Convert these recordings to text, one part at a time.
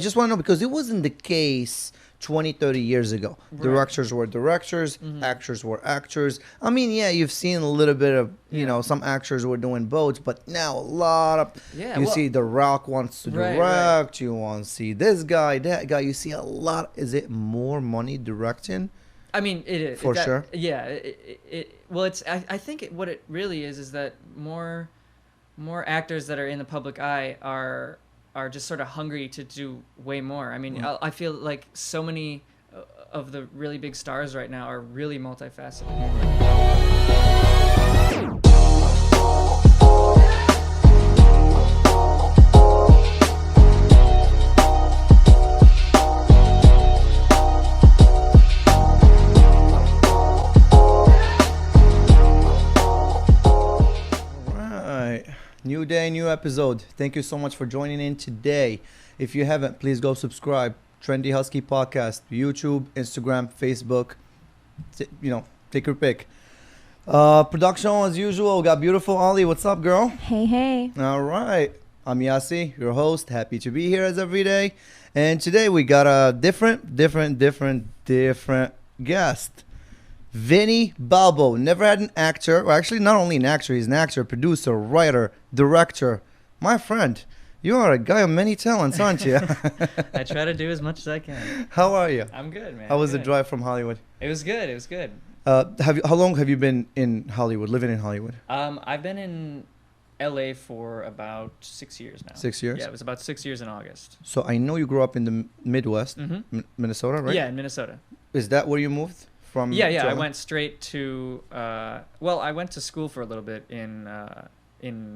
just want to know because it wasn't the case 20, 30 years ago. Right. Directors were directors, actors were actors. I mean, yeah, you've seen a little bit of, you know, some actors were doing both, but now a lot of, you see The Rock wants to direct, you want to see this guy, that guy, you see a lot. Is it more money directing? I mean, it is. For sure. Yeah. Well, it's. I think what it really is that more actors that are in the public eye are just sort of hungry to do way more. I mean, I feel like so many of the really big stars right now are really multifaceted. New day, new episode. Thank you so much for joining in today. If you haven't, please go subscribe. Trendy Husky Podcast, YouTube, Instagram, Facebook. You know, take your pick. Production as usual. We got beautiful Ollie. What's up, girl? Hey. All right. I'm Yassi, your host. Happy to be here as every day. And today we got a different guest. Vinny Balbo. Never had an actor, or actually not only an actor, he's an actor, producer, writer, director. My friend, you are a guy of many talents, aren't you? I try to do as much as I can. How are you? I'm good, man. How was the drive from Hollywood? It was good. How long have you been in Hollywood, living in Hollywood? I've been in LA for about 6 years now. 6 years? Yeah, it was about 6 years in August. So I know you grew up in the Midwest, Minnesota, right? Yeah, in Minnesota. Is that where you moved from? Yeah. I went straight to, I went to school for a little bit in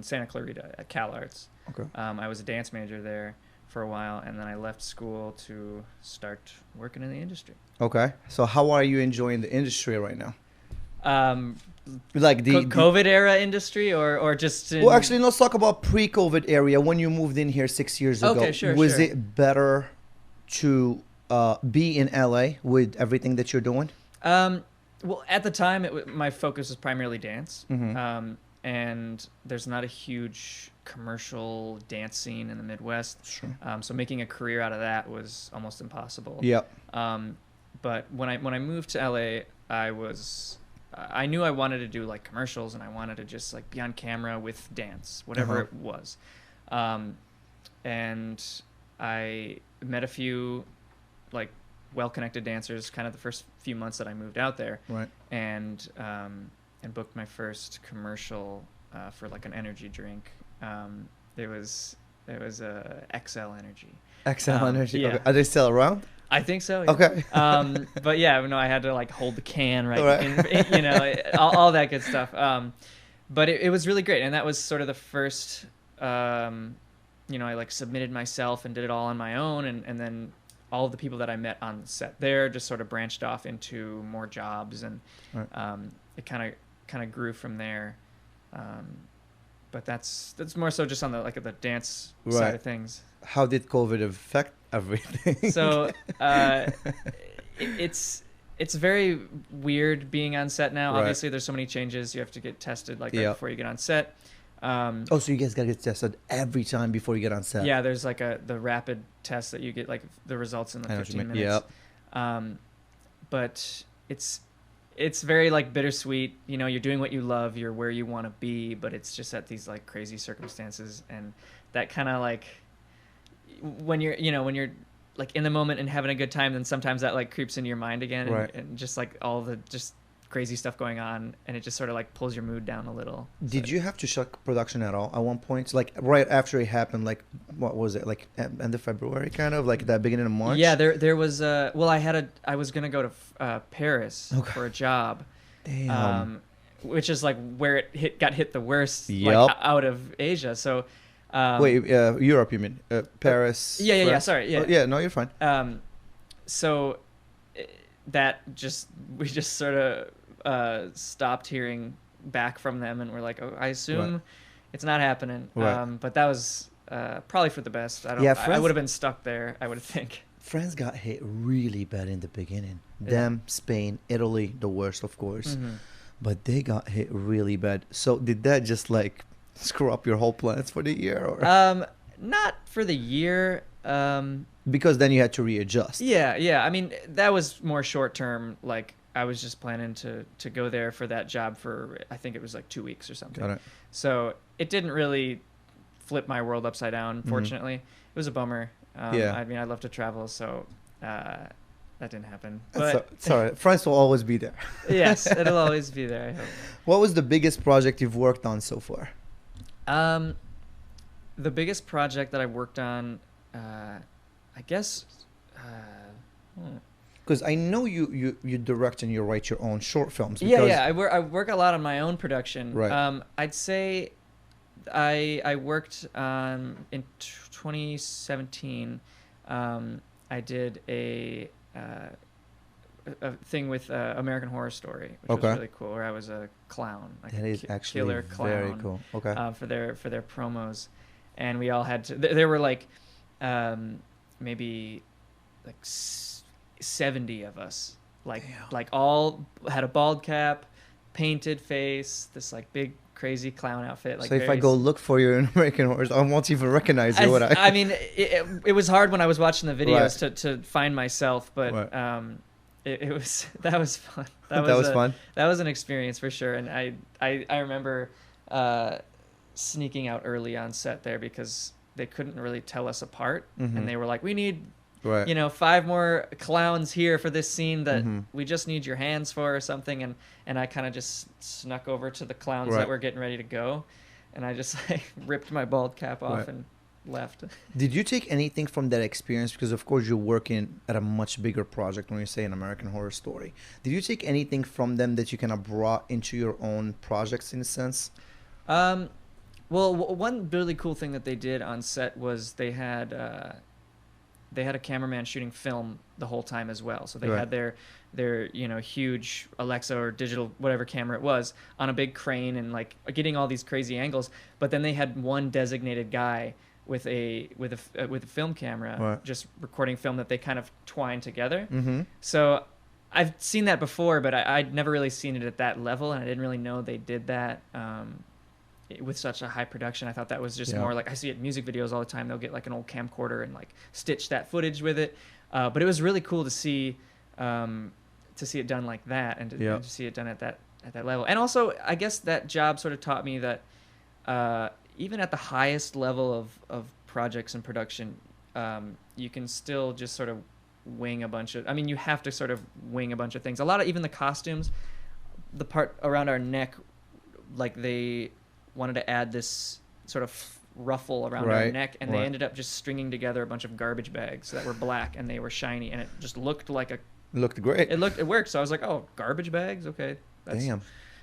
Santa Clarita at Cal Arts. Okay. I was a dance major there for a while, and then I left school to start working in the industry. Okay. So how are you enjoying the industry right now? Like the COVID era industry or just well, actually, let's talk about pre-COVID area when you moved in here 6 years ago. Okay, sure. Was it better to be in LA with everything that you're doing? Well, at the time, my focus was primarily dance, and there's not a huge commercial dance scene in the Midwest. Sure. So making a career out of that was almost impossible. Yep. But when I moved to LA, I knew I wanted to do like commercials, and I wanted to just like be on camera with dance, whatever it was. And I met a few like well-connected dancers kind of the first few months that I moved out there. Right. And booked my first commercial for like an energy drink. It was a XL Energy. XL Energy. Yeah. Okay. Are they still around? I think so. Yeah. Okay. But yeah, no, I had to like hold the can you know, all that good stuff. But it was really great, and that was sort of the first. You know, I like submitted myself and did it all on my own, and then all of the people that I met on set there just sort of branched off into more jobs, and it kind of grew from there. But that's more so just on the dance side of things. How did COVID affect everything? So it's very weird being on set now. Obviously, there's so many changes. You have to get tested right before you get on set. So you guys gotta get tested every time before you get on set? Yeah, there's like the rapid test that you get like the results in the 15 minutes. Yep. But it's very like bittersweet. You know, you're doing what you love, you're where you want to be, but it's just at these like crazy circumstances, and that kind of like when you're like in the moment and having a good time, then sometimes that like creeps into your mind again, and just like all the just crazy stuff going on, and it just sort of like pulls your mood down a little. Did you have to shut production at all at one point? Like right after it happened, like what was it, like end of February, kind of like that beginning of March? Yeah, there was well, I was gonna go to Paris for a job. Damn. Which is like where it got hit the worst, like out of Asia. So wait, Europe, you mean? Paris? Yeah. Sorry. Yeah. Oh, yeah. No, you're fine. So we just sort of stopped hearing back from them, and we're like, oh, I assume it's not happening. But that was probably for the best. I would have been stuck there, I would think. France got hit really bad in the beginning. Them, Spain, Italy, the worst, of course. But they got hit really bad. So did that just like screw up your whole plans for the year? Or? Not for the year. Because then you had to readjust. Yeah. I mean, that was more short term. Like, I was just planning to go there for that job for, I think it was like 2 weeks or something. Got it. So it didn't really flip my world upside down, fortunately. It was a bummer. Yeah. I mean, I love to travel, so that didn't happen. But Sorry, friends will always be there. yes, it'll always be there, I hope. What was the biggest project you've worked on so far? The biggest project that I worked on, I guess... Because I know you direct and you write your own short films. Yeah. I work a lot on my own production. Right. I'd say I worked on in 2017. I did a thing with American Horror Story, which was really cool. Where I was a clown, like that is actually killer clown, very cool. Okay. For their promos, and we all had to. There were like maybe like 70 of us, like all had a bald cap, painted face, this like big crazy clown outfit. Like, so if I go look for you in American Horror, I won't even recognize you. I mean, it was hard when I was watching the videos to find myself, but that was fun. That was fun. That was an experience for sure, and I remember sneaking out early on set there because they couldn't really tell us apart, and they were like, "We need." Right. 5 more clowns here for this scene that we just need your hands for or something. And I kind of just snuck over to the clowns that were getting ready to go. And I just ripped my bald cap off and left. Did you take anything from that experience? Because, of course, you're working at a much bigger project when you say an American Horror Story. Did you take anything from them that you kind of brought into your own projects in a sense? Well, one really cool thing that they did on set was they had a cameraman shooting film the whole time as well. So they had their huge Alexa or digital whatever camera it was on a big crane and like getting all these crazy angles. But then they had one designated guy with a film camera just recording film that they kind of twined together. So I've seen that before, but I'd never really seen it at that level, and I didn't really know they did that. With such a high production, I thought that was just more like I see it in music videos all the time. They'll get like an old camcorder and like stitch that footage with it. But it was really cool to see it done like that, and to see it done at that level. And also, I guess that job sort of taught me that even at the highest level of projects and production, you can still just sort of wing a bunch of. I mean, you have to sort of wing a bunch of things. A lot of even the costumes, the part around our neck, like they wanted to add this sort of ruffle around our neck, and they ended up just stringing together a bunch of garbage bags that were black and they were shiny, and it just looked like looked great. It worked. So I was like, oh, garbage bags, okay, damn,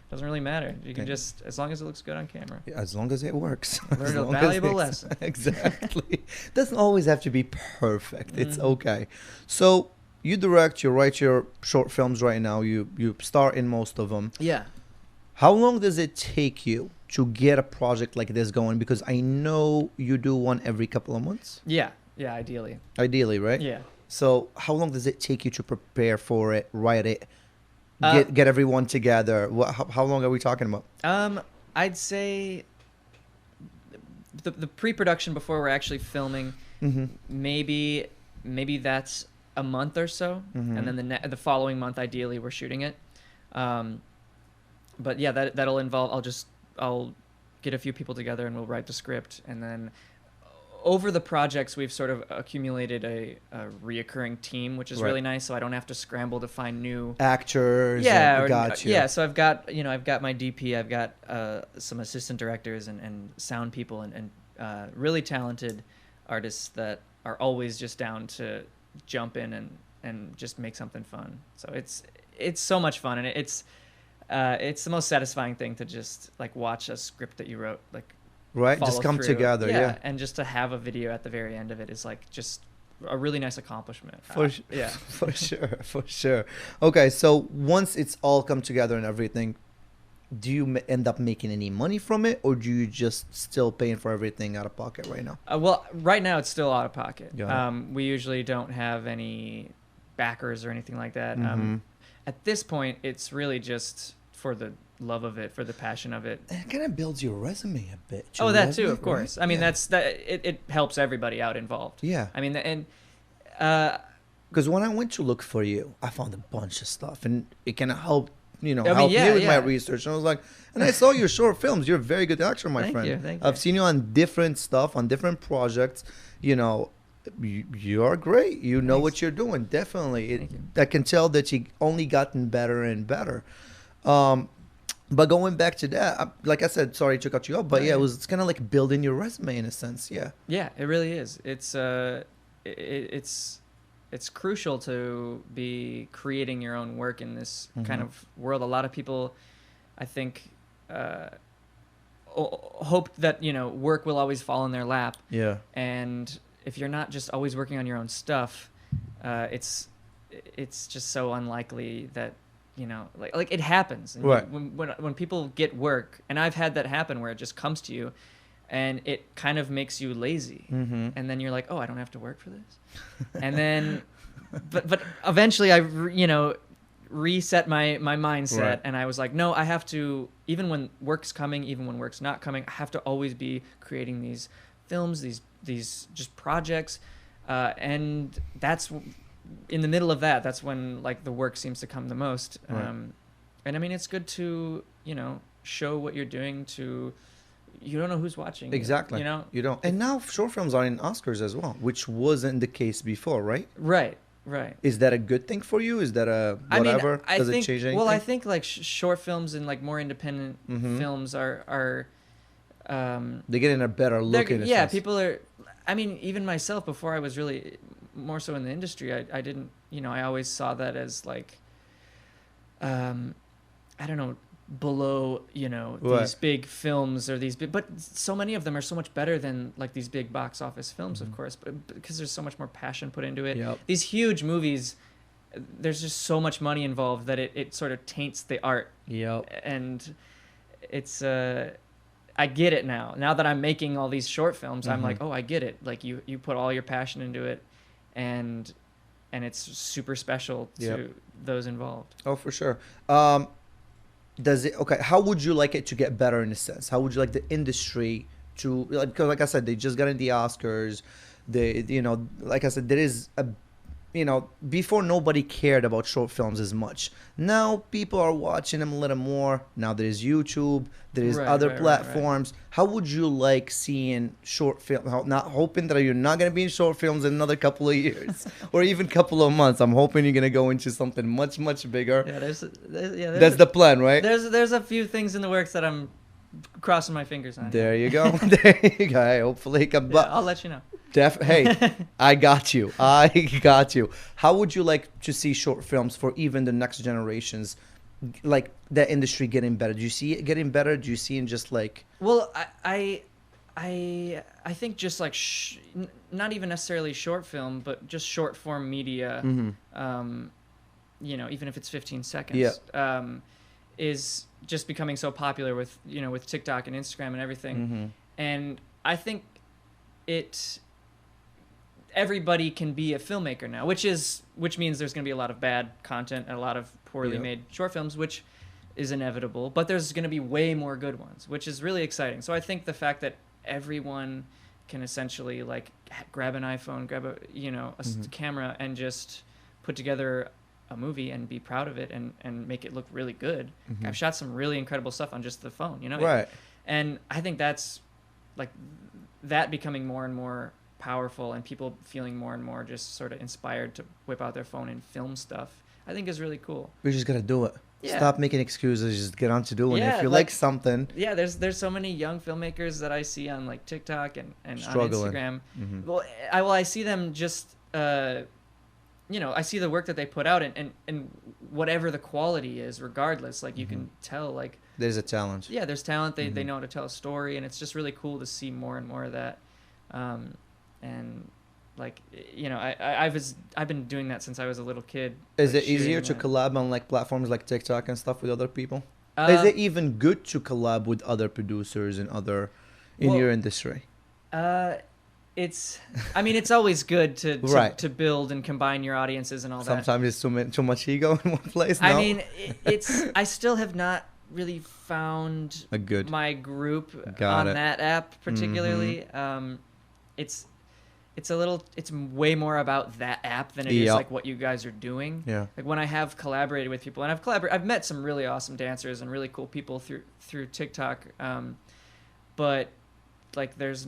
doesn't really matter. You can just, as long as it looks good on camera. Yeah, as long as it works. Learn a valuable lesson. Exactly. Doesn't always have to be perfect. It's okay. So you direct, you write your short films right now. You star in most of them. Yeah. How long does it take you to get a project like this going? Because I know you do one every couple of months. Yeah, ideally. Ideally, right? Yeah. So how long does it take you to prepare for it, write it, get everyone together? How long are we talking about? I'd say the pre-production before we're actually filming, maybe that's a month or so, and then the following month, ideally, we're shooting it. But yeah, that'll involve. I'll get a few people together and we'll write the script, and then over the projects we've sort of accumulated a reoccurring team, which is really nice. So I don't have to scramble to find new actors. Yeah, got you. Yeah. So I've got my DP, I've got some assistant directors and sound people and really talented artists that are always just down to jump in and just make something fun. So it's so much fun, and it's the most satisfying thing to just like watch a script that you wrote just come through. together. Yeah, and just to have a video at the very end of it is like just a really nice accomplishment. For sure. Okay, so once it's all come together and everything, do you end up making any money from it, or do you just still paying for everything out of pocket right now? Well, right now it's still out of pocket. Yeah. We usually don't have any backers or anything like that. At this point, it's really just for the love of it, for the passion of it. And it kind of builds your resume a bit. That too, of course. Right? I mean, it helps everybody out involved. Yeah. I mean, and Because when I went to look for you, I found a bunch of stuff, and it kind of helped, I mean, help yeah, me with my yeah. research. And I was like, and I saw your short films. You're a very good actor, my Thank friend. you, thank I've you. seen you on different stuff, on different projects. You're great. You know Thanks. what you're doing. Definitely. Thank you. I can tell that you only gotten better and better. But going back to that, like I said, sorry to cut you off, but No, yeah, yeah. it's kind of like building your resume in a sense. Yeah. Yeah, it really is. It's crucial to be creating your own work in this kind of world. A lot of people, I think, hope that work will always fall in their lap. Yeah. And if you're not just always working on your own stuff, it's just so unlikely that like it happens. And Right. When people get work, and I've had that happen where it just comes to you, and it kind of makes you lazy, and then you're like, oh, I don't have to work for this, and then, but eventually I reset my mindset, Right. and I was like, no, I have to, even when work's coming, even when work's not coming, I have to always be creating these films, these just projects, and that's in the middle of that's when like the work seems to come the most. Right. And I mean, it's good to show what you're doing to. You don't know who's watching. Exactly. You don't. And now short films are in Oscars as well, which wasn't the case before, right? Right. Is that a good thing for you? Is that a whatever? I Does think, it change anything? well, I think like short films and like more independent films are they're getting a better look in a yeah, sense. people are. I mean, even myself, before I was really more so in the industry, I didn't, I always saw that as like, I don't know, below, Right. these big films or these big, but so many of them are so much better than like these big box office films, of course, but because there's so much more passion put into it. Yep. These huge movies, there's just so much money involved that it sort of taints the art. Yep. And it's, I get it now. Now that I'm making all these short films, I'm like, oh, I get it. Like you put all your passion into it, and it's super special to those involved. Oh, for sure. How would you like it to get better in a sense? How would you like the industry to, because like I said, they just got in the Oscars. Like I said, there is before nobody cared about short films as much. Now people are watching them a little more. Now there is YouTube, there is other platforms. How would you like seeing short film? Not hoping that you're not going to be in short films in another couple of years or even couple of months. I'm hoping you're going to go into something much, much bigger. Yeah, that's the plan, right? There's a few things in the works that I'm crossing my fingers on. There you go. There you go. Hey, hopefully, I'll let you know. Hey, I got you. How would you like to see short films for even the next generations, like the industry getting better? Do you see it getting better? Do you see it just like? Well, I think just like not even necessarily short film, but just short form media. Even if it's 15 seconds. Is just becoming so popular with with TikTok and Instagram and everything, and I think everybody can be a filmmaker now, which means there's going to be a lot of bad content and a lot of poorly made short films, which is inevitable, but there's going to be way more good ones, which is really exciting. So I think the fact that everyone can essentially like grab an iPhone, grab a camera and just put together a movie and be proud of it and make it look really good. I've shot some really incredible stuff on just the phone, Right. And I think that's like that becoming more and more powerful, and people feeling more and more just sort of inspired to whip out their phone and film stuff, I think is really cool. We just gotta do it. Yeah. Stop making excuses. Just get on to doing it. Yeah, If you like something. Yeah, there's so many young filmmakers that I see on like TikTok and on Instagram. Well, I see them just I see the work that they put out, and whatever the quality is, regardless, like you can tell like there's a talent. Yeah, there's talent. They know how to tell a story, and it's just really cool to see more and more of that. And like I've been doing that since I was a little kid. Is like, it easier to collab on like platforms like TikTok and stuff with other people? Is it even good to collab with other producers and in your industry? It's always good to build and combine your audiences and all that. Sometimes it's too much ego in one place. No? I mean, I still have not really found my group on that app particularly. it's way more about that app than it is like what you guys are doing. Yeah. Like when I have collaborated with people, and I've met some really awesome dancers and really cool people through TikTok. But like there's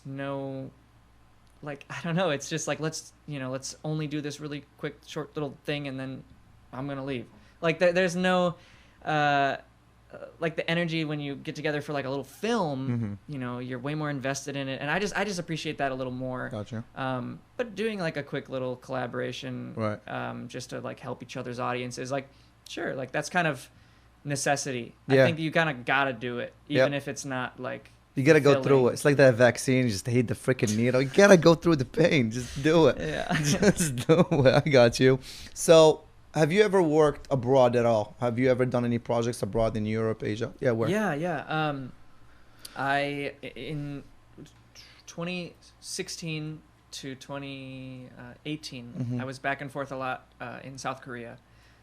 no, like, I don't know, it's just like, let's only do this really quick, short little thing, and then I'm going to leave. Like there's no, like the energy when you get together for like a little film, you're way more invested in it. And I just appreciate that a little more. Gotcha. But doing like a quick little collaboration, right. Just to like help each other's audiences, like, sure. Like that's kind of necessity. Yeah. I think you kind of got to do it, even if it's not like, you gotta go through it. It's like that vaccine. You just hate the freaking needle. You gotta go through the pain. Just do it. Yeah. Just do it. I got you. So, have you ever worked abroad at all? Have you ever done any projects abroad in Europe, Asia? Yeah, where? Yeah. I in 2016 to 2018, I was back and forth a lot in South Korea.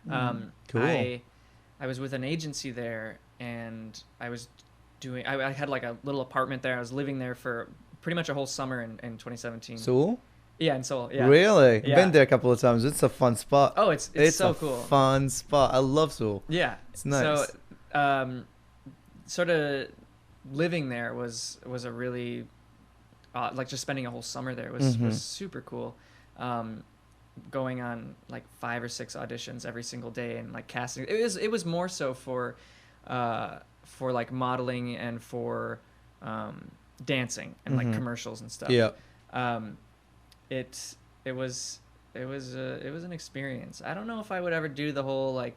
Cool. I was with an agency there, and I was I had like a little apartment there. I was living there for pretty much a whole summer in 2017. Seoul? Yeah, in Seoul. Yeah. Really? Yeah. Been there a couple of times. It's a fun spot. Oh, it's so cool. Fun spot. I love Seoul. Yeah. It's nice. So, sort of living there was a really, like just spending a whole summer there was super cool. Going on like 5 or 6 auditions every single day and like casting. It was more so for like modeling and for dancing and like commercials and stuff. Yeah. It was an experience. I don't know if I would ever do the whole like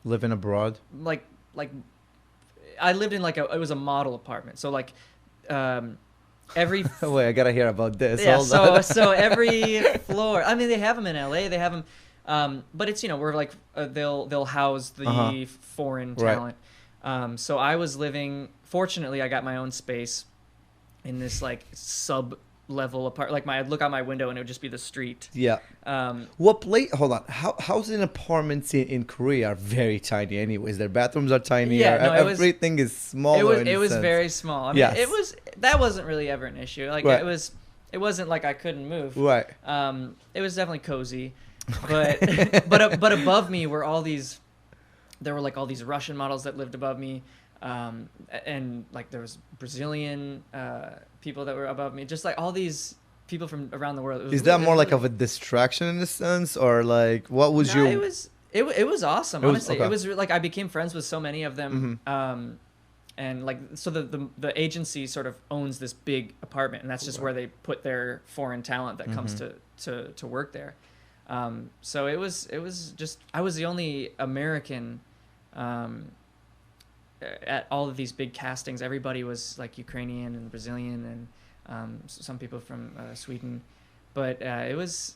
living abroad. Like I lived in like it was a model apartment. So like every wait, I gotta hear about this. Yeah. Hold so every floor. I mean, they have them in LA. They have them, but it's we're like they'll house the foreign talent. Right. So I was living. Fortunately, I got my own space in this like sub-level apart. Like I'd look out my window and it would just be the street. Yeah. What place? Hold on. Housing apartments in Korea are very tiny. Anyways, their bathrooms are tiny. Yeah. No, everything is smaller. It was very small. I mean, that wasn't really ever an issue. Like right. It wasn't like I couldn't move. Right. It was definitely cozy, but above me were all these. There were like all these Russian models that lived above me, and like there was Brazilian people that were above me. Just like all these people from around the world. Is that more like of a distraction in a sense, or like what was your? It was awesome. Honestly, it was like I became friends with so many of them. And like so the agency sort of owns this big apartment, and that's just where they put their foreign talent that comes to work there. So it was just I was the only American at all of these big castings. Everybody was like Ukrainian and Brazilian and some people from Sweden, but it was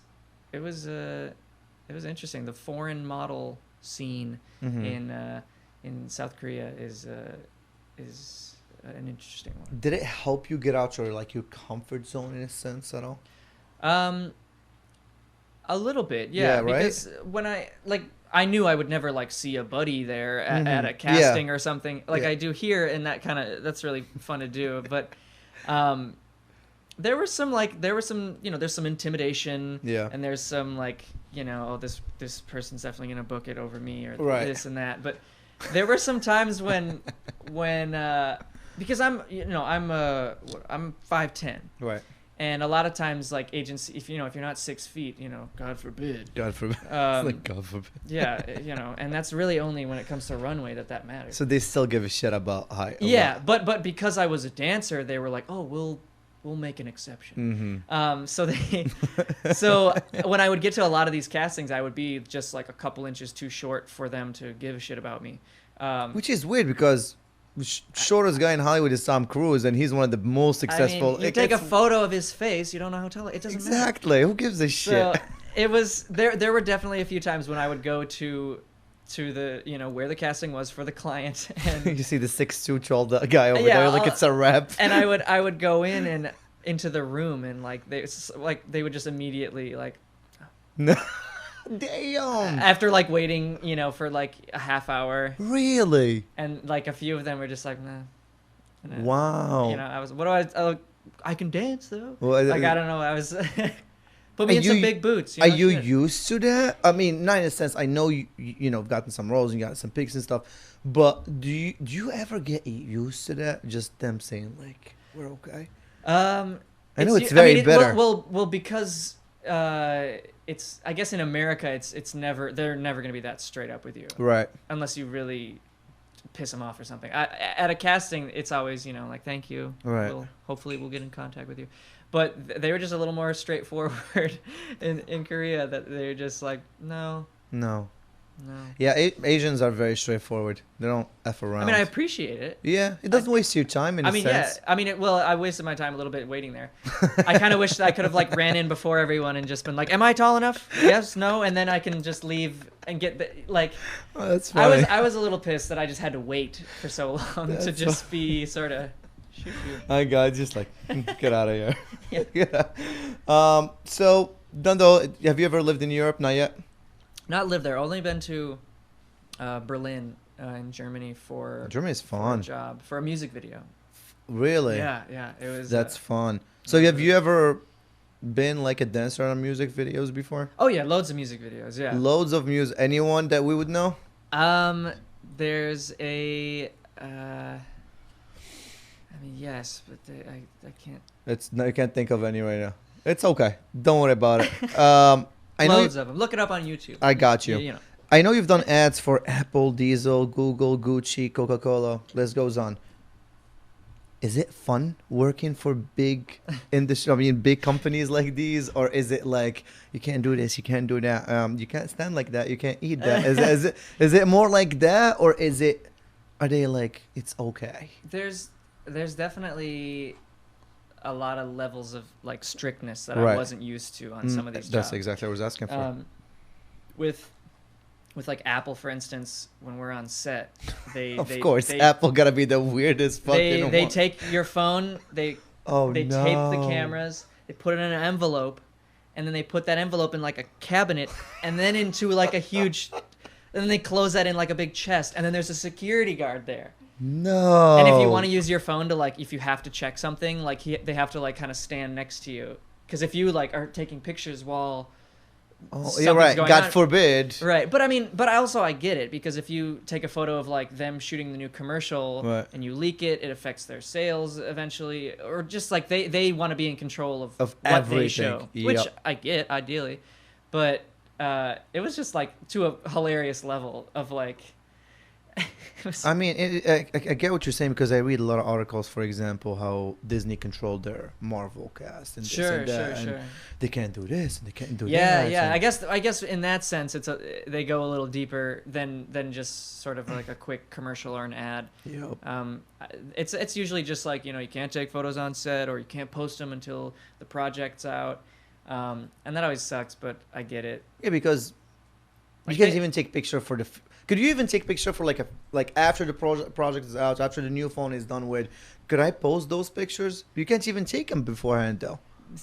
interesting. The foreign model scene in South Korea is an interesting one. Did it help you get out your comfort zone in a sense at all? A little bit, yeah. Right? Because when I knew I would never like see a buddy there at a casting or something like I do here, and that's really fun to do. But there's some intimidation, and there's some this person's definitely gonna book it over me or this and that. But there were some times when because I'm 5'10", right. And a lot of times, like agency, if you're not 6 feet, God forbid. God forbid. Like God forbid. Yeah, and that's really only when it comes to runway that matters. So they still give a shit about height. Yeah, but because I was a dancer, they were like, oh, we'll make an exception. So when I would get to a lot of these castings, I would be just like a couple inches too short for them to give a shit about me. Which is weird because shortest guy in Hollywood is Tom Cruise, and he's one of the most successful. I mean, you take a photo of his face, you don't know how to tell it. It doesn't matter. Exactly. Who gives a shit? So it was there were definitely a few times when I would go to the where the casting was for the client, and you see the 6'2" tall guy over there, like it's a rap. And I would go into the room, and they would just immediately no. Damn. After waiting, for like a half hour. Really? And a few of them were just like, nah. Wow. I was, what do I I can dance though. Well, like I don't know. I was put me in some big boots. Are you used to that? I mean, not in a sense. I know you've gotten some roles and you got some pics and stuff, but do you ever get used to that? Just them saying like we're okay. I know it's very bitter. Well, because it's I guess in America they're never gonna be that straight up with you, right? Unless you really piss them off or something. At a casting, it's always like thank you. Right. Hopefully we'll get in contact with you. But they were just a little more straightforward in Korea. That they're just like no. Yeah, Asians are very straightforward. They don't F around. I mean, I appreciate it. Yeah, it doesn't waste your time in a sense. Yeah. I mean, I wasted my time a little bit waiting there. I kind of wish that I could have like ran in before everyone and just been like, "Am I tall enough? Yes, no," and then I can just leave and get like. Oh, that's funny. I was a little pissed that I just had to wait for so long to just be sort of. Shoot you. My God, just like get out of here. Yeah. So Dundo, have you ever lived in Europe? Not yet. Not lived there. Only been to Berlin in Germany for. Germany's fun. For a job for a music video. Really? Yeah. It was. That's fun. So have you ever been like a dancer on music videos before? Oh yeah, loads of music videos. Yeah. Loads of music. Anyone that we would know? There's a. I mean, yes, but I can't. I can't think of any right now. It's okay. Don't worry about it. I know loads of them. Look it up on YouTube. I got you. You know. I know you've done ads for Apple, Diesel, Google, Gucci, Coca-Cola. List goes on. Is it fun working for big industry? I mean, big companies like these, or is it like you can't do this, you can't do that, you can't stand like that, you can't eat that? Is it more like that, or are they like it's okay? There's definitely a lot of levels of like strictness that right. I wasn't used to on some of these jobs. That's exactly what I was asking for. With like Apple, for instance, when we're on set, Apple gotta be the weirdest fucking. They take your phone, they tape the cameras, they put it in an envelope, and then they put that envelope in like a cabinet, and then into like a huge, and then they close that in like a big chest, and then there's a security guard there. No. And if you want to use your phone to like, if you have to check something, like they have to like kind of stand next to you, because if you like are taking pictures while. Oh, you're right. God forbid. Right, but I mean, I get it, because if you take a photo of like them shooting the new commercial right. and you leak it, it affects their sales eventually, or just like they want to be in control of what everything. They show, which I get ideally, but it was just like to a hilarious level of like. I mean, I get what you're saying, because I read a lot of articles, for example, how Disney controlled their Marvel cast and this and that, and they can't do this and they can't do that. Yeah. I guess in that sense, they go a little deeper than just sort of like a quick commercial or an ad. Yep. It's usually just like you can't take photos on set, or you can't post them until the project's out, and that always sucks. But I get it. Yeah, because you can't even take picture for the. Could you even take picture for like after the project is out, after the new phone is done with? Could I post those pictures? You can't even take them beforehand, though.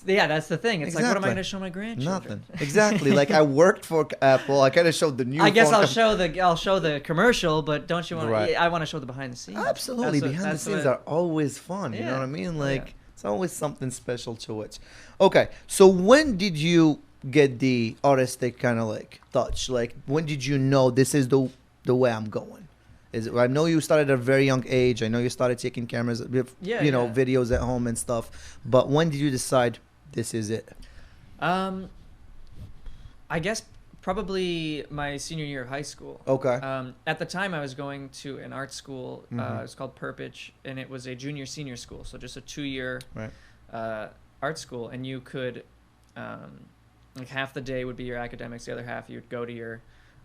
Yeah, that's the thing. It's exactly. like, what am I going to show my grandchildren? Nothing. Exactly. Like I worked for Apple. I kind of showed the new. I guess I'll show the commercial, but don't you want? Right. I want to show the behind the scenes. Absolutely, behind the scenes are always fun. You know what I mean? Like it's always something special to it. Okay, so when did you get the artistic kind of like touch? Like when did you know this is the way I'm going? I know you started at a very young age. I know you started taking cameras, videos at home and stuff. But when did you decide this is it? I guess probably my senior year of high school. Okay. At the time, I was going to an art school. It was called Perpich, and it was a junior-senior school, so just a 2-year art school. And you could, like half the day would be your academics, the other half you would go to your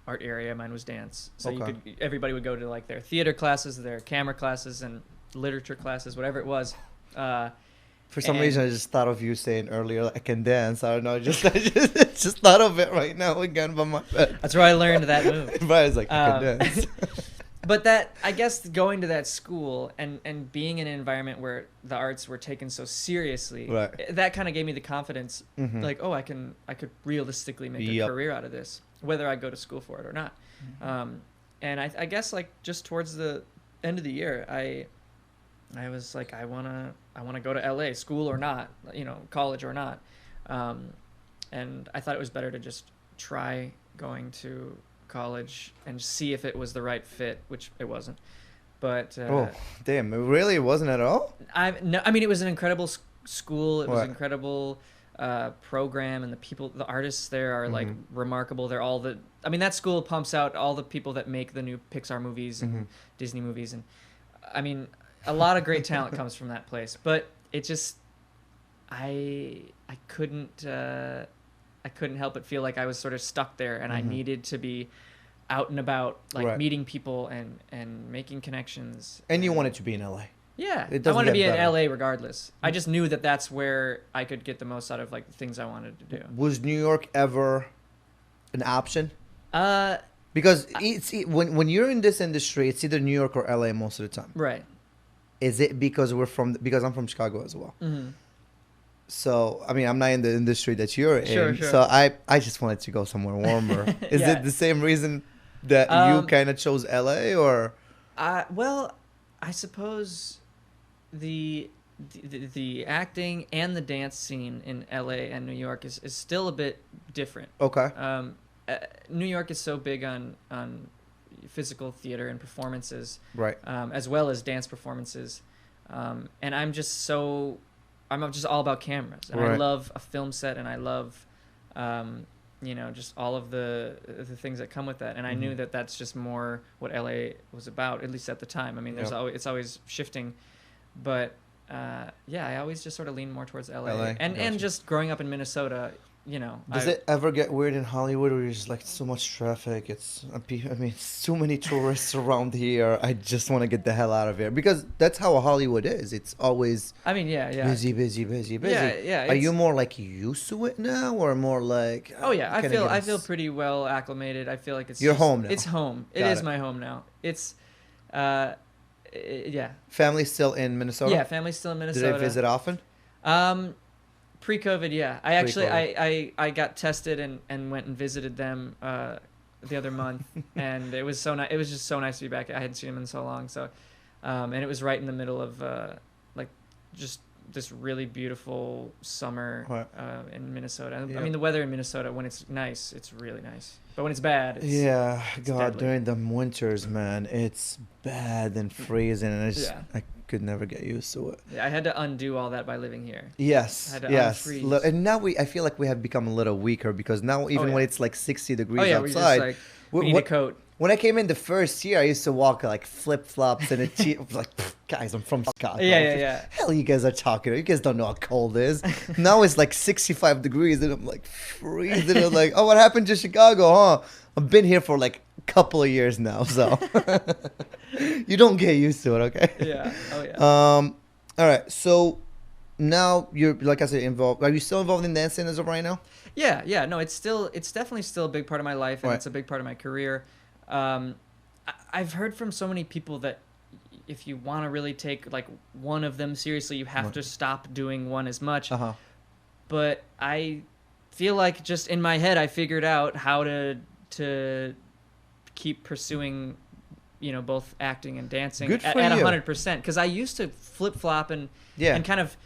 art area. Mine was dance, so everybody would go to like their theater classes, their camera classes, and literature classes, whatever it was. For some reason, I just thought of you saying earlier, I can dance. I don't know, I just thought of it right now again by my bed. That's where I learned that move. But I was like, I can dance. But that, I guess, going to that school and being in an environment where the arts were taken so seriously, that kind of gave me the confidence, like, oh, I could realistically make a career out of this, whether I go to school for it or not. And I guess like just towards the end of the year, I was like, I want to I want to go to LA, school or not, college or not. And I thought it was better to just try going to college and see if it was the right fit, which it wasn't. But oh, damn! It really wasn't at all. I mean, it was an incredible school. It was What? an incredible program, and the artists there are like remarkable. They're all I mean, that school pumps out all the people that make the new Pixar movies and Disney movies, and I mean, a lot of great talent comes from that place. But it just, I couldn't help but feel like I was sort of stuck there, and I needed to be out and about, like meeting people and making connections. And you wanted to be in LA. Yeah, I wanted to be in LA regardless. I just knew that that's where I could get the most out of like the things I wanted to do. Was New York ever an option? Because when you're in this industry, it's either New York or LA most of the time. Right. Is it because because I'm from Chicago as well? So, I mean, I'm not in the industry that you're in. Sure. So I just wanted to go somewhere warmer. Is it the same reason that you kind of chose LA, or? Well, I suppose the acting and the dance scene in LA and New York is still a bit different. Okay. New York is so big on physical theater and performances, right? As well as dance performances, and I'm just all about cameras, and I love a film set, and I love, just all of the things that come with that. And I knew that that's just more what LA was about, at least at the time. I mean, it's always shifting, but I always just sort of lean more towards LA. And just growing up in Minnesota. Does it ever get weird in Hollywood where there's like so much traffic? It's too many tourists around here. I just want to get the hell out of here, because that's how Hollywood is. It's always busy. Yeah. Are you more like used to it now, or more like? I feel pretty well acclimated. I feel like it's home now. It's home. It is my home now. It's Family still in Minnesota? Yeah, family's still in Minnesota. Do they visit often? Pre-COVID, yeah. I actually I got tested and went and visited them the other month, and it was so nice. It was just so nice to be back. I hadn't seen them in so long, so and it was right in the middle of like just this really beautiful summer in Minnesota. Yeah. I mean, the weather in Minnesota, when it's nice, it's really nice, but when it's bad, it's deadly. During the winters, man, it's bad and freezing, and I could never get used to it. Yeah, I had to undo all that by living here. Yes, I had to unfreeze. And now I feel like we have become a little weaker, because now even when it's like 60 degrees outside, we need a coat. When I came in the first year, I used to walk like flip-flops and I was like, guys, I'm from Chicago. Yeah. Hell, you guys are talking. You guys don't know how cold it is. Now it's like 65 degrees and I'm like freezing. I'm like, oh, what happened to Chicago, huh? I've been here for like a couple of years now, so you don't get used to it, okay? Yeah. Oh yeah. All right. So now you're, like I said, involved. Are you still involved in dancing as of right now? Yeah. No, it's definitely still a big part of my life, and it's a big part of my career. I've heard from so many people that if you want to really take like one of them seriously, you have to stop doing one as much. But I feel like just in my head, I figured out how to keep pursuing, both acting and dancing at 100%. Because I used to flip flop and kind of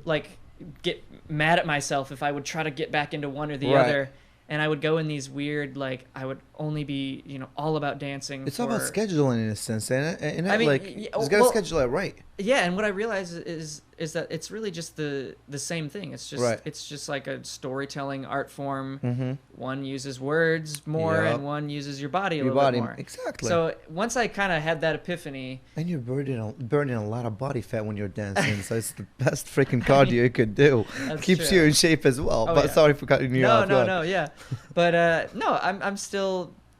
like get mad at myself if I would try to get back into one or the other. And I would go in these weird, like, I would only be, all about dancing. It's all about scheduling in a sense, ain't it? And I mean, you got to schedule it right. Yeah, and what I realized is that it's really just the same thing. It's just it's just like a storytelling art form. One uses words more, and one uses your body a little bit more. Exactly. So once I kind of had that epiphany, and you're burning a lot of body fat when you're dancing, so it's the best freaking cardio you could do. Keeps you in shape as well. But sorry for cutting you off. No, yeah. But no,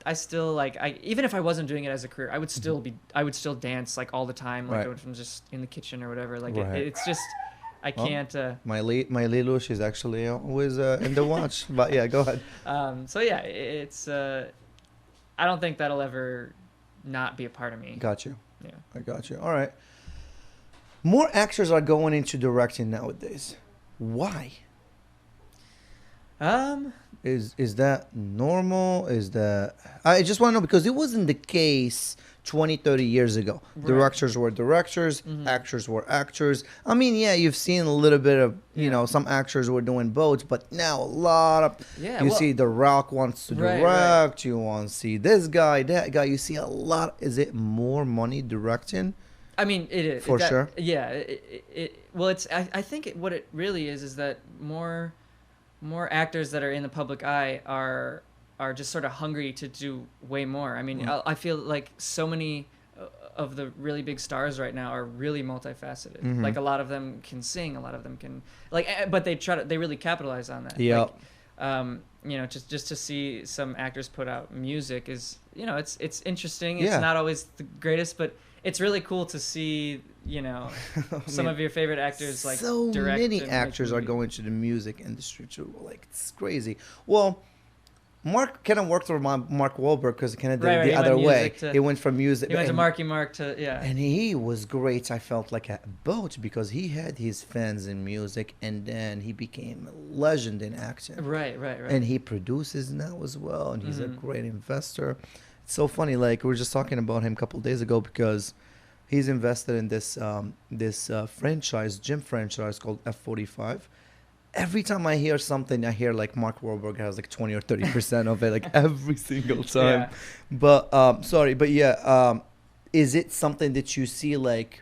I still like, even if I wasn't doing it as a career, I would still dance like all the time, like from just in the kitchen or whatever. Like it's just, I can't. My Lilo, she's actually always in the watch. But yeah, go ahead. So yeah, it's. I don't think that'll ever not be a part of me. Got you. Yeah, I got you. All right. More actors are going into directing nowadays. Why? Is that normal? Is that I just want to know because it wasn't the case 20, 30 years ago. Right. Directors were directors, actors were actors. I mean, yeah, you've seen a little bit of, you know, some actors were doing both, but now a lot of you see The Rock wants to direct, you want to see this guy, that guy, you see a lot. Is it more money directing? I mean, it is for sure. Yeah, well, it's I think what it really is that more actors that are in the public eye are just sort of hungry to do way more. I mean, I feel like so many of the really big stars right now are really multifaceted. Like a lot of them can sing, a lot of them can but they really capitalize on that. Yeah. You know, just to see some actors put out music is, you know, it's interesting. Yeah. It's not always the greatest, but it's really cool to see, you know, some of your favorite actors like so direct. Many actors are going to the music industry too. Like, it's crazy. Well, Mark kind of worked for Mark Wahlberg because kind of did the other way. He went from music. He went to Marky Mark to and he was great. I felt like at both because he had his fans in music, and then he became a legend in acting. Right. And he produces now as well, and he's a great investor. It's so funny. Like, we were just talking about him a couple of days ago because he's invested in this franchise, gym franchise called F45. Every time I hear something, I hear like Mark Wahlberg has like 20 or 30% of it, like every single time. Yeah. But is it something that you see like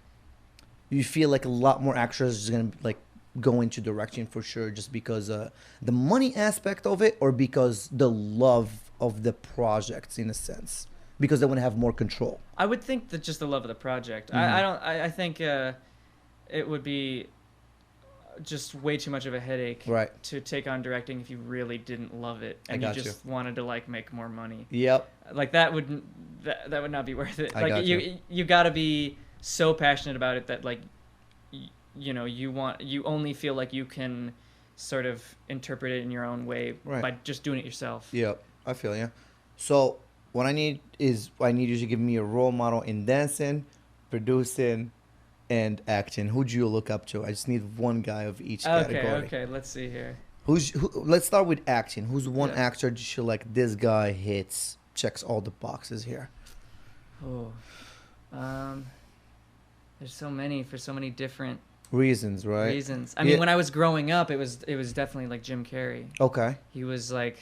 you feel like a lot more actors are gonna like go into direction for sure, just because the money aspect of it, or because the love of the projects in a sense, because they want to have more control? I would think that just the love of the project. I think it would be just way too much of a headache to take on directing if you really didn't love it and you just wanted to like make more money. Yep. Like that would not be worth it. Like you got to be so passionate about it that like you know, you only feel like you can sort of interpret it in your own way by just doing it yourself. Yep. I feel you. So what I need you to give me a role model in dancing, producing, and acting. Who do you look up to? I just need one guy of each category. Okay. Let's see here. Let's start with acting. Who's one actor that you like? This guy checks all the boxes here. Oh, there's so many for so many different reasons, right? Reasons. I mean, when I was growing up, it was definitely like Jim Carrey. Okay. He was like.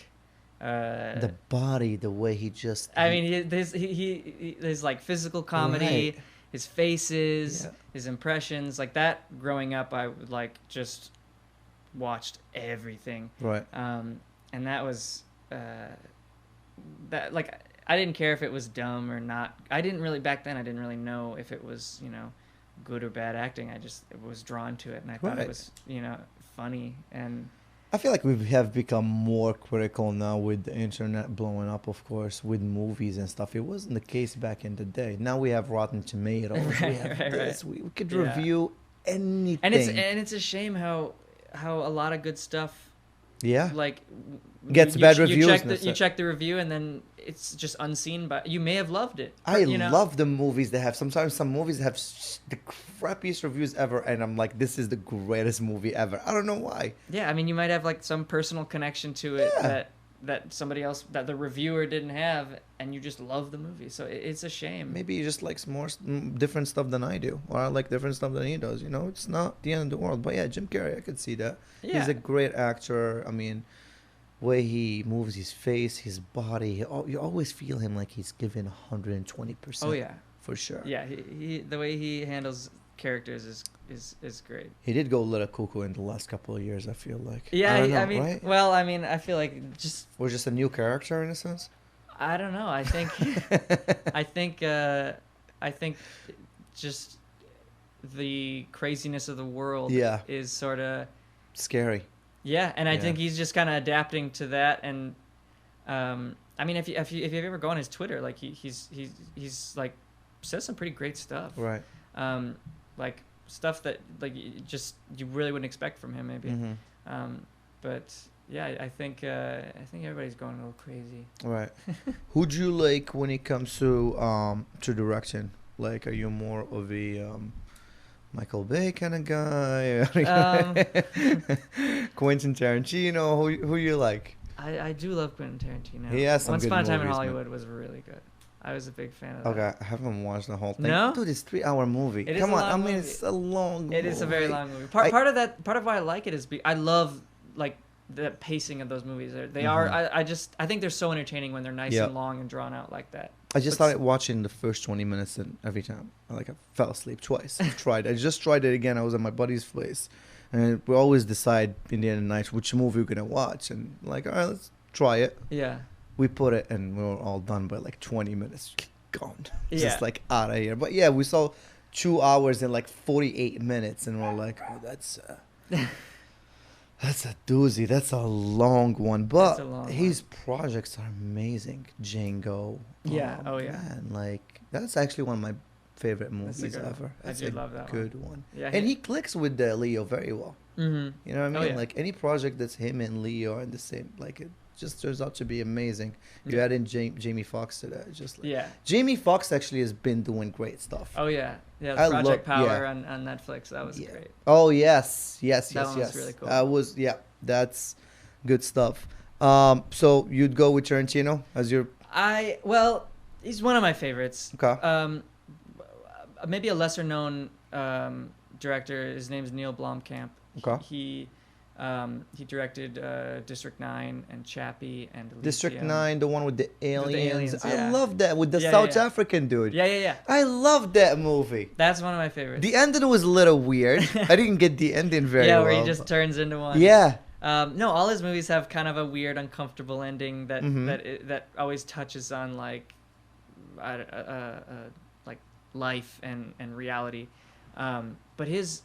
The body, the way he just. I mean, there's like physical comedy. Right. His faces, his impressions, like that. Growing up, I would like just watched everything. Right. And that was that like I didn't care if it was dumb or not. I didn't really back then. I didn't really know if it was, you know, good or bad acting. I just was drawn to it, and I thought it was, you know, funny. And I feel like we have become more critical now with the internet blowing up, of course, with movies and stuff. It wasn't the case back in the day. Now we have Rotten Tomatoes. We have this. We could review anything. And it's a shame how a lot of good stuff like gets bad reviews. You check the review and then it's just unseen, but you may have loved it. I love the movies that have, sometimes some movies have the crappiest reviews ever, and I'm like, this is the greatest movie ever. I don't know why. Yeah, I mean, you might have like some personal connection to it that somebody else, that the reviewer didn't have, and you just love the movie. So it's a shame. Maybe he just likes more different stuff than I do, or I like different stuff than he does. You know, it's not the end of the world. But yeah, Jim Carrey, I could see that. Yeah. He's a great actor. I mean, way he moves his face, his body, you always feel him like he's giving 120%. Oh yeah, for sure. Yeah, he the way he handles characters is great. He did go a little cuckoo in the last couple of years, I feel like. Yeah, I mean, right? Well, I mean, I feel like just was just a new character in a sense. I don't know. I think I think just the craziness of the world is sort of scary. Yeah, and I think he's just kind of adapting to that. And I mean, if you've ever gone on his Twitter, like he's like says some pretty great stuff. Right. Like stuff that like you really wouldn't expect from him, maybe. Mm-hmm. But yeah, I think everybody's going a little crazy. Right. Who do you like when it comes to direction? Like, are you more of a Michael Bay kind of guy? Quentin Tarantino? Who you like? I do love Quentin Tarantino. He has some Once good Upon a Time in movies, man. Hollywood was really good. I was a big fan of that. Okay, I haven't watched the whole thing. No? Dude, it's 3-hour movie. It is Come a on, long I mean, movie. it's a long movie. It is a very long movie. Part of why I like it is I love like the pacing of those movies. They are. I think they're so entertaining when they're nice Yeah. and long and drawn out like that. I just started watching the first 20 minutes and every time. I fell asleep twice. I just tried it again. I was at my buddy's place. And we always decide in the end of the night which movie we're going to watch. And like, all right, let's try it. Yeah. We put it and we were all done by like 20 minutes. Gone. Yeah. Just like out of here. But yeah, we saw 2 hours and like 48 minutes. And we're like, oh, that's a doozy. That's a long one. But his projects are amazing. Django. Yeah. Oh, yeah. Man, like, that's actually one of my favorite movies ever. That's I do love that good one. Yeah, and he clicks with Leo very well. Mm-hmm. You know what I mean? Oh, yeah. Like, any project that's him and Leo are in the same, like, it just turns out to be amazing. You Yeah. add in Jamie Foxx to that. Just like, Yeah. Jamie Foxx actually has been doing great stuff. Oh yeah. Yeah. I Project love- Power yeah. on Netflix. That was Yeah. great. Oh, yes. Yes, That yes, one yes. was really cool. That's good stuff. So you'd go with Tarantino as your... Well, he's one of my favorites. Okay. Maybe a lesser known director. His name's Neil Blomkamp. Okay. He directed District 9 and Chappie and Elysium. District 9, the one with the aliens. yeah. I love that with the Yeah, South yeah. African dude. Yeah. I love that movie. That's one of my favorites. The ending was a little weird. I didn't get the ending very well. where he just turns into one. Yeah. No, all his movies have kind of a weird, uncomfortable ending that Mhm. that always touches on like life and reality. But he's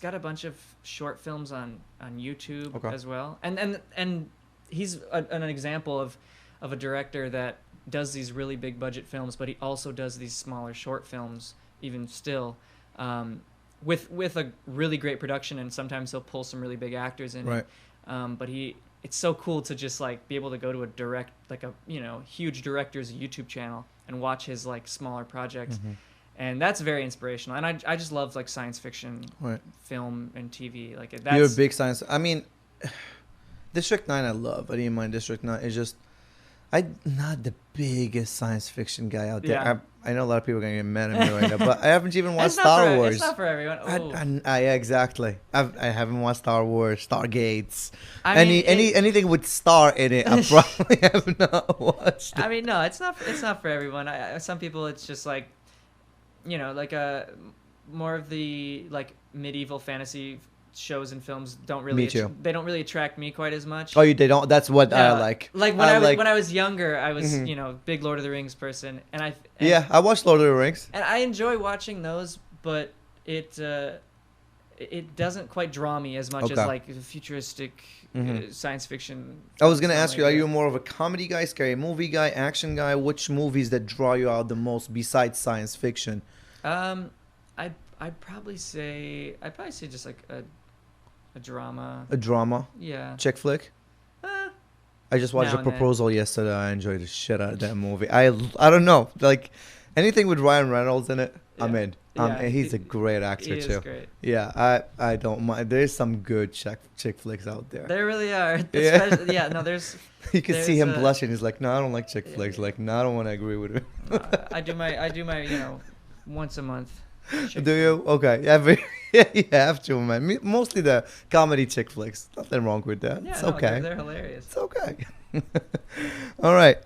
got a bunch of short films on YouTube Okay. as well, and he's an example of a director that does these really big budget films, but he also does these smaller short films even still. With a really great production, and sometimes he'll pull some really big actors in. Right. But it's so cool to just like be able to go to a huge director's YouTube channel and watch his like smaller projects, Mhm. and that's very inspirational. And I just love like science fiction, Right. film and TV. Like You're a that's big science. I mean, District 9 I love. I didn't mind District 9. It's just, I'm not the biggest science fiction guy out there. Yeah. I know a lot of people are going to get mad at me right now, but I haven't even watched It's not Star for- Wars. It's not for everyone. Oh. Yeah, exactly. I haven't watched Star Wars, Stargates. I mean, Anything with star in it, I probably have not watched. I mean, no, it's not for everyone. Some people, it's just like, like more of the like medieval fantasy shows and films don't really. Me too. They don't really attract me quite as much. Oh, they don't. That's what I Yeah. like. Like when I was younger, I was Mhm. big Lord of the Rings person, and Yeah, I watched Lord of the Rings. and I enjoy watching those, but it doesn't quite draw me as much as Okay. like the futuristic Mhm. science fiction. I was gonna something ask you: like are you that. more of a comedy guy, scary movie guy, action guy? Which movies that draw you out the most besides science fiction? I'd probably say just like a drama. A drama, Yeah. chick flick. Uh, I just watched Now The and then. Proposal yesterday. I enjoyed the shit out of that movie. I don't know, like anything with Ryan Reynolds in it, I'm Yeah. in. Yeah, He's a great actor he is too. great. Yeah, I don't mind. There's some good chick flicks out there. There really are. Yeah. Especially, yeah. No, there's. You can see there's him a- blushing. He's like, no, I don't like chick Yeah. flicks. Like, no, I don't want to agree with him. I do my once a month. chick Do you? Okay. Yeah, you have to, man. Mostly the comedy chick flicks. Nothing wrong with that. Yeah, It's no, okay. They're hilarious. It's okay. All right.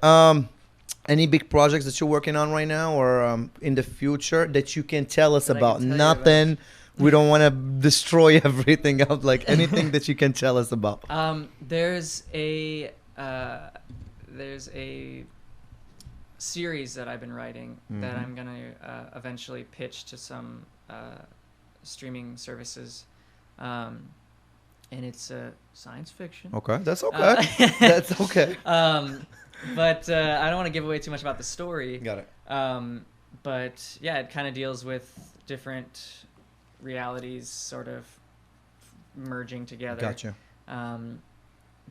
Any big projects that you're working on right now or in the future that you can tell us That I can about? tell you Nothing. We don't want to destroy everything out. Like anything that you can tell us about. There's a series that I've been writing that Mhm. I'm gonna eventually pitch to some streaming services, and it's science fiction. Okay, that's okay. That's okay. But I don't want to give away too much about the story. Got it. But yeah, it kind of deals with different realities sort of merging together. Gotcha.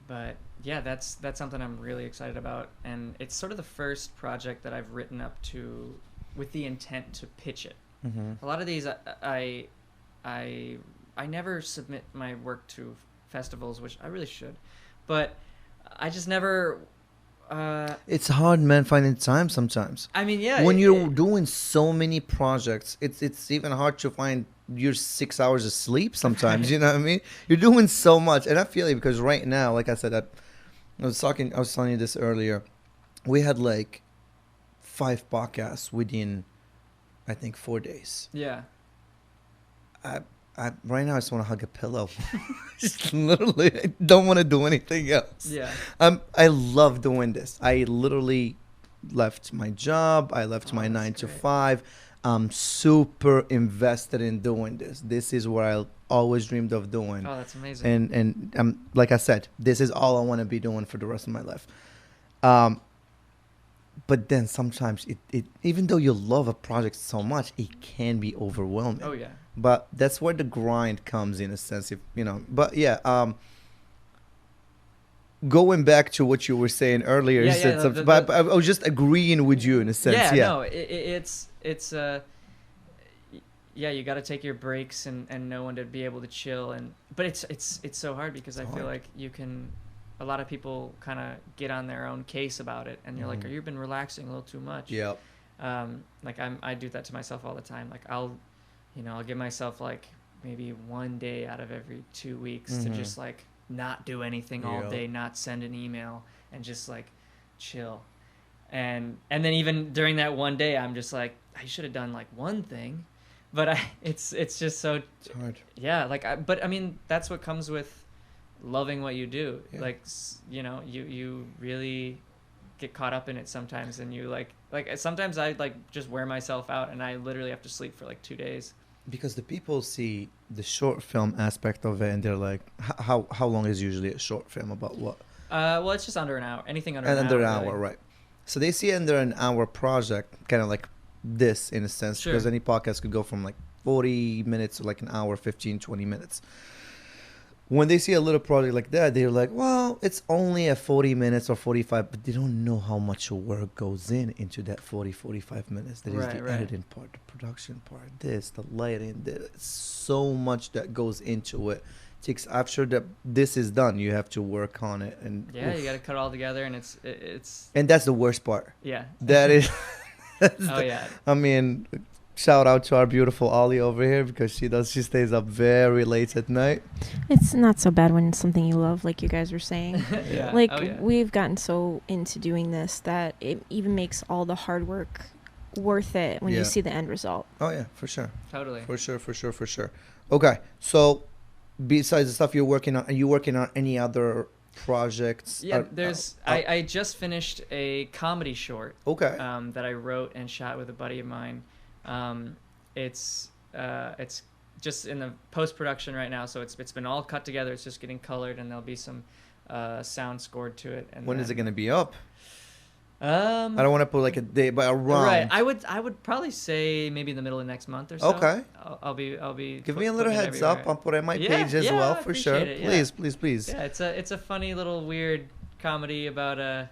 But yeah, that's something I'm really excited about, and it's sort of the first project that I've written up to with the intent to pitch it. Mm-hmm. A lot of these I never submit my work to festivals, which I really should, but I just never. It's hard, man, finding time sometimes. I mean, yeah. When you're doing so many projects, it's even hard to find your 6 hours of sleep sometimes. You know what I mean? You're doing so much, and I feel it because right now, like I said, I was telling you this earlier. We had like 5 podcasts within, I think, 4 days. Yeah. Right now I just want to hug a pillow. Just literally, I don't want to do anything else. Yeah. I love doing this. I literally left my job. I left my 9 to 5. I'm super invested in doing this. This is what I always dreamed of doing. Oh, that's amazing. And like I said, this is all I want to be doing for the rest of my life. But then sometimes it even though you love a project so much, it can be overwhelming. Oh yeah. But that's where the grind comes in a sense, if you know. But yeah, going back to what you were saying earlier, but I was just agreeing with you in a sense. Yeah, yeah. no, it's yeah, you got to take your breaks and know when to be able to chill, but it's so hard because I feel like a lot of people kind of get on their own case about it, and you're like, you've been relaxing a little too much. Yep. Like I do that to myself all the time. Like I'll give myself like maybe 1 day out of every 2 weeks to just like not do anything all day, not send an email, and just like chill. And then even during that 1 day, I'm just like, I should have done like one thing, but it's just so It's hard. Yeah, like but I mean that's what comes with loving what you do. Like you really get caught up in it sometimes, and you like sometimes I like just wear myself out, and I literally have to sleep for like 2 days. Because the people see the short film aspect of it, and they're like, how long is usually a short film, about what? Well, it's just under an hour. Anything under an hour, really. Right? So they see under an hour project, kind of like this in a sense, Sure. because any podcast could go from like 40 minutes to like an hour, 15, 20 minutes. When they see a little project like that, they're like, well, it's only a 40 minutes or 45, but they don't know how much work goes into that 45 minutes. There is the editing part, the production part, this, the lighting, there's so much that goes into it. After that this is done, you have to work on it. And yeah, you got to cut it all together, and it's and that's the worst part. Yeah. That is. Yeah. I mean, shout out to our beautiful Ollie over here, because she stays up very late at night. It's not so bad when it's something you love, like you guys were saying. Yeah. Like we've gotten so into doing this that it even makes all the hard work worth it when you see the end result. Oh yeah, for sure. Totally. For sure. Okay, so besides the stuff you're working on, are you working on any other projects? Yeah, I just finished a comedy short. Okay. That I wrote and shot with a buddy of mine. It's just in the post-production right now, so it's been all cut together. It's just getting colored, and there'll be some sound scored to it. And when is it going to be up? I don't want to put like a day, but around. Right. I would probably say maybe in the middle of next month or so. Okay. I'll be. Give me a little heads up. I'll put it on my page as well, for sure. It, Please. Yeah, it's a funny little weird comedy about a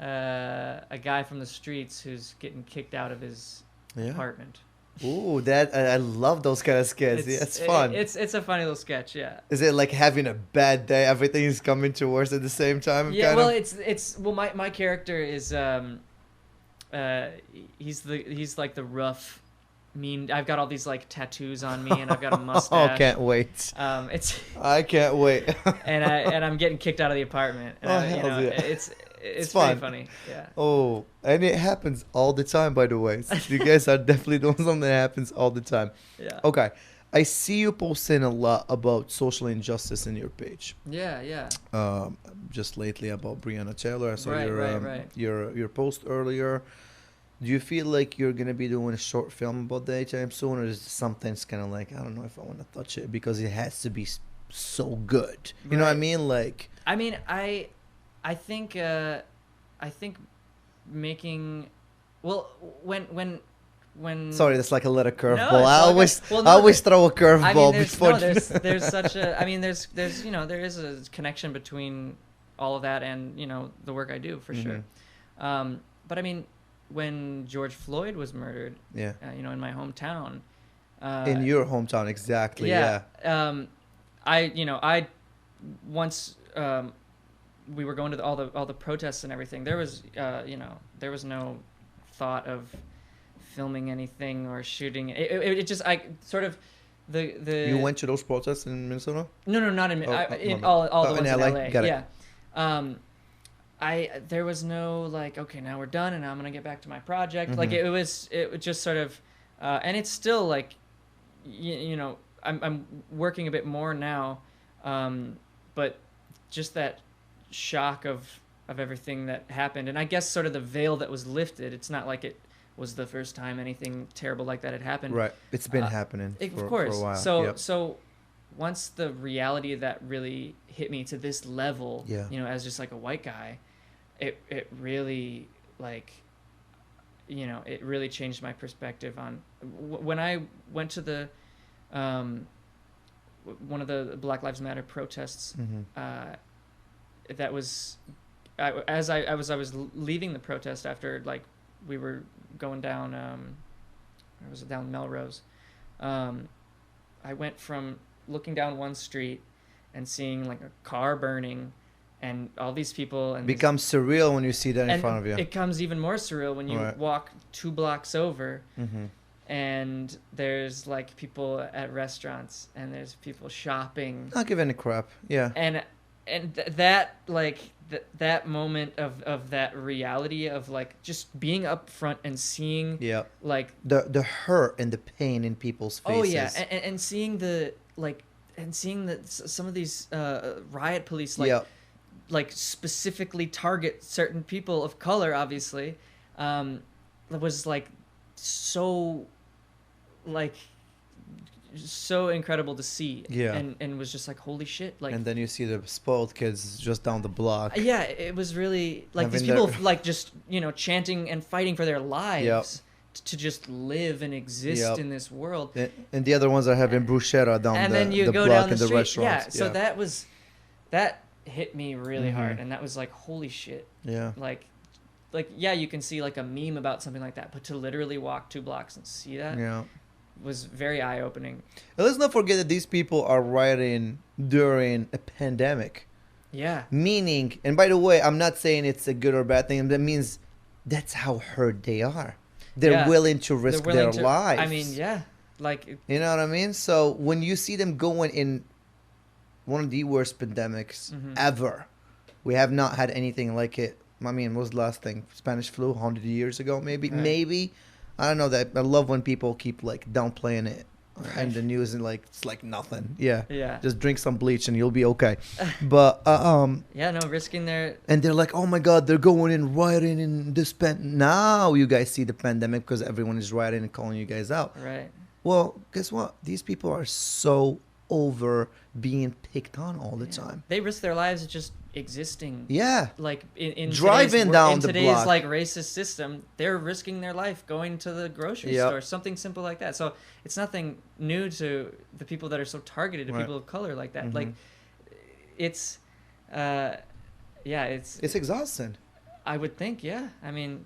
guy from the streets who's getting kicked out of his apartment. Ooh, that I love those kind of sketches. It's fun. It's a funny little sketch. Yeah. Is it like having a bad day? Everything is coming to worse at the same time. Yeah. Well, it's my character is he's like the rough, mean. I've got all these like tattoos on me, and I've got a mustache. Oh, can't wait. I can't wait. and I'm getting kicked out of the apartment. And it's fun. pretty funny. Yeah. Oh, and it happens all the time, by the way. So you guys are definitely doing something that happens all the time. Yeah. Okay. I see you posting a lot about social injustice in your page. Yeah. Just lately about Breonna Taylor. I saw Right. your post earlier. Do you feel like you're going to be doing a short film about that anytime soon, or is something's kind of like, I don't know if I want to touch it because it has to be so good? You know what I mean? Like, I mean, I think making, well, when sorry, that's like a little curveball. No, I always throw a curveball before. There's such a, I mean, there's there is a connection between all of that and the work I do for sure. But I mean, when George Floyd was murdered, in my hometown. In your hometown, exactly. Yeah. I once we were going to all the protests and everything, there was there was no thought of filming anything or shooting. It just I sort of the. You went to those protests in Minnesota? No, not in all the ones in LA. Got it. Yeah. There was no like, okay, now we're done and I'm gonna get back to my project. Mm-hmm. Like it was just sort of, and it's still like, I'm working a bit more now, but just that shock of everything that happened, and I guess sort of the veil that was lifted. It's not like it was the first time anything terrible like that had happened. Right. It's been happening of course. For a while. So once the reality of that really hit me to this level, as just like a white guy, it really like, it really changed my perspective on when I went to the one of the Black Lives Matter protests. That was as I was leaving the protest after like we were going down it was down Melrose. I went from looking down one street and seeing like a car burning and all these people, and becomes surreal when you see that in front of you. It becomes even more surreal when you walk 2 blocks over and there's like people at restaurants and there's people shopping. Not giving a crap. Yeah. And that like that moment of that reality of like just being up front and seeing like the hurt and the pain in people's faces. Oh yeah, and seeing the like and seeing that some of these riot police like specifically target certain people of color, obviously, was like so incredible to see. And was just like, holy shit. Like, and then you see the spoiled kids just down the block. Yeah, it was really like these people like just chanting and fighting for their lives to just live and exist in this world. And the other ones are having bruschetta down the block in the restaurants. So that hit me really hard, and that was like, holy shit. Like you can see like a meme about something like that, but to literally walk 2 blocks and see that was very eye-opening. And let's not forget that these people are rioting during a pandemic. Meaning, and by the way, I'm not saying it's a good or bad thing. That means that's how hurt they are. They're willing to risk their lives. I mean, like, you know what I mean? So when you see them going in one of the worst pandemics ever, we have not had anything like it. I mean, what was the last thing? Spanish flu 100 years ago, maybe. Maybe. I don't know. That I love when people keep like downplaying it in the news and like it's like nothing. Just drink some bleach and you'll be okay. But risking their, and they're like, oh my god, they're going in rioting in this now you guys see the pandemic because everyone is rioting and calling you guys out. Right. Well, guess what? These people are so over being picked on all the time. They risk their lives just existing. Like in driving down the today's block. Like racist system, they're risking their life going to the grocery store, something simple like that. So it's nothing new to the people that are so targeted to people of color like that. Like it's it's exhausting. I would think, I mean,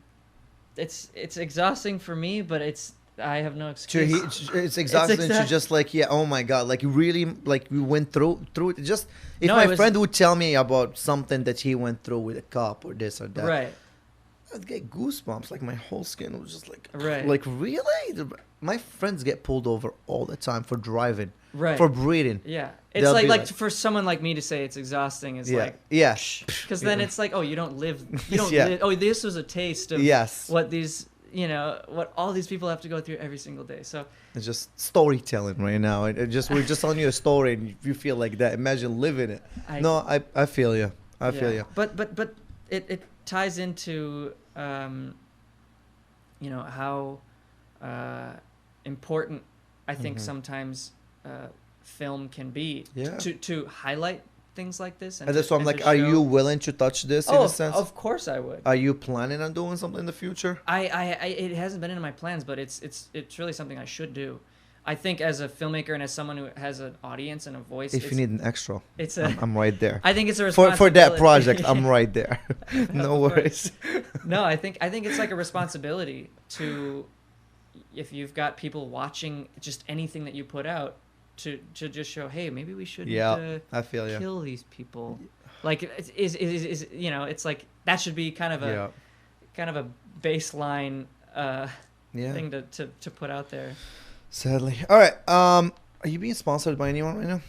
it's exhausting for me, but I have no excuse. It's exhausting to just like, oh my god, like really, like we went through it. Just if my friend would tell me about something that he went through with a cop or this or that, I'd get goosebumps. Like my whole skin was just like, like really? My friends get pulled over all the time for driving, for breathing. It's like for someone like me to say it's exhausting is because then it's like, oh, you don't live. Oh, this was a taste of what these. What all these people have to go through every single day. So it's just storytelling right now. We're just telling you a story, and you feel like that. Imagine living it. I feel you. I feel you. But it ties into how important I think sometimes film can be to highlight things like this. And that's why I'm like, are you willing to touch this in a sense? Of course I would. Are you planning on doing something in the future? It hasn't been in my plans, but it's really something I should do. I think as a filmmaker and as someone who has an audience and a voice. If you need an extra, I'm right there. I think it's a responsibility. For that project, I'm right there. No worries. No, I think it's like a responsibility to, if you've got people watching just anything that you put out, to just show, hey, maybe we shouldn't I feel kill these people. Like, is you know, it's like that should be kind of a baseline thing to put out there. Sadly. All right. Are you being sponsored by anyone right now?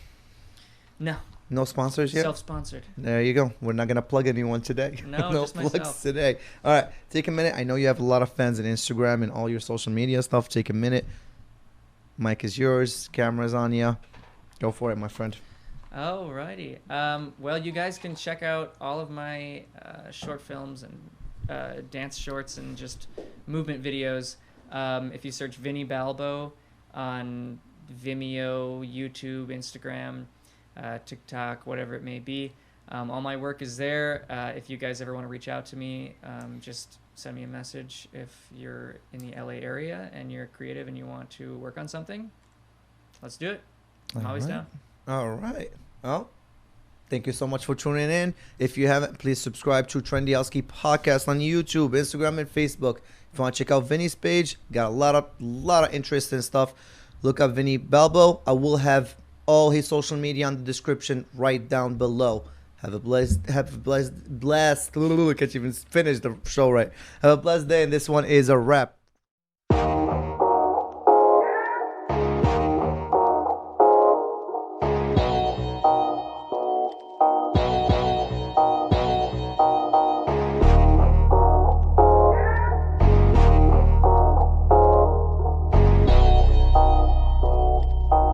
No. No sponsors yet? Self-sponsored. There you go. We're not going to plug anyone today. No, no just plugs myself. today. All right. Take a minute. I know you have a lot of fans on Instagram and all your social media stuff. Take a minute. Mic is yours. Camera's on you. Go for it, my friend. Alrighty. Well, you guys can check out all of my short films and dance shorts and just movement videos if you search Vinny Balbo on Vimeo, YouTube, Instagram, TikTok, whatever it may be. All my work is there. If you guys ever want to reach out to me, just send me a message if you're in the LA area and you're creative and you want to work on something. Let's do it. I'm always down. All right. Well, thank you so much for tuning in. If you haven't, please subscribe to Trendy Husky Podcast on YouTube, Instagram, and Facebook. If you want to check out Vinny's page, got a lot of interesting stuff. Look up Vinny Balbo. I will have all his social media on the description right down below. Have a blessed, I can't even finish the show right. Have a blessed day, and this one is a wrap.